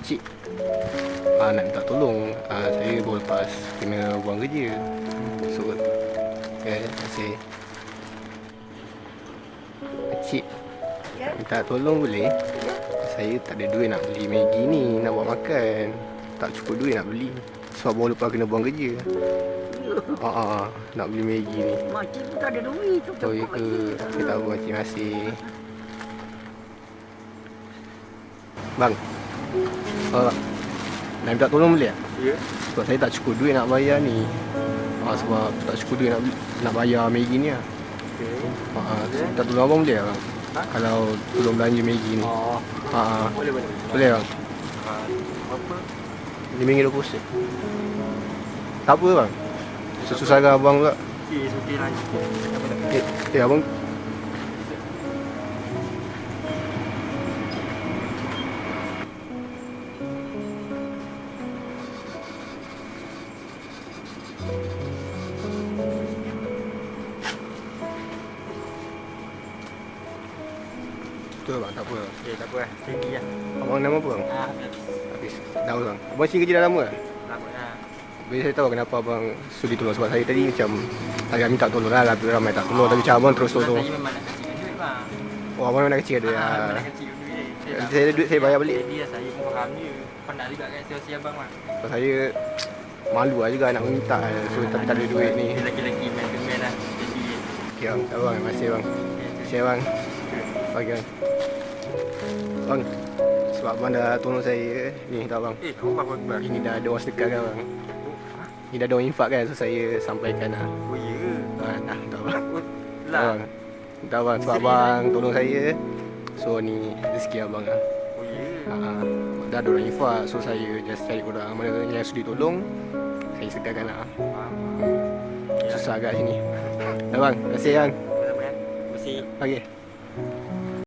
Cik nak minta tolong. Saya baru lepas kena buang kerja. So terima kasih. Cik nak minta tolong boleh? Saya tak ada duit nak beli Maggi ni, nak buat makan. Tak cukup duit nak beli sebab baru lepas kena buang kerja. Nak beli Maggi ni. Makcik pun tak ada duit tu. Oh ya ke? Saya tak apa, terima kasih. Bang, nak minta tolong boleh tak? Ya. Sebab saya tak cukup duit nak bayar ni. Sebab tak cukup duit nak bayar Maggi ni lah. Okey. Minta tolong abang boleh tak bang? Kalau tolong belanja Maggi ni. Boleh. Boleh bang? Berapa? RM5.20. Tak apa bang. Susah ke abang pula. Okey lah. Abang. Betul bang, tak apa. Okey, tak apa. Tinggi lah. Abang nama apa bang? Habis. Dah bang. Abang sini kerja dah lama ke? Lama lah. Bila saya tahu kenapa abang sudi tolong. Sebab saya tadi macam agak minta tolong lah. Ramai tak tolong. Tapi macam abang terus tolong. Saya memang nak kecil duit bang. Oh abang memang nak kecil ada ya. Memang nak kecil duit. Saya duit saya bayar balik. Dia saya pun faham je. Penat juga kan sia-sia abang bang. Sebab saya malu lah juga nak meminta. So tapi tak ada duit ni. Lelaki-lelaki main lah. Jadi Okay bang, tak apa bang. Terima kasih bang. Terima kasih bang. Bagi bang. Bang, sebab abang dah tolong saya ni tak bang. apa? Ini dah ada orang sedekah kan bang. Ni dah ada orang infak kan. So saya sampaikan lah. Oh ya. Tak bang. Lah. Bang. Tak bang, sebab abang tolong saya. So ni rezeki abang lah. Oh ya. Dah ada orang infak. So saya just cari orang mana yang sudi tolong. Saya sedekahkan lah. Susah agak sini. Dah bang, terima kasih bang. Terima kasih. Okay.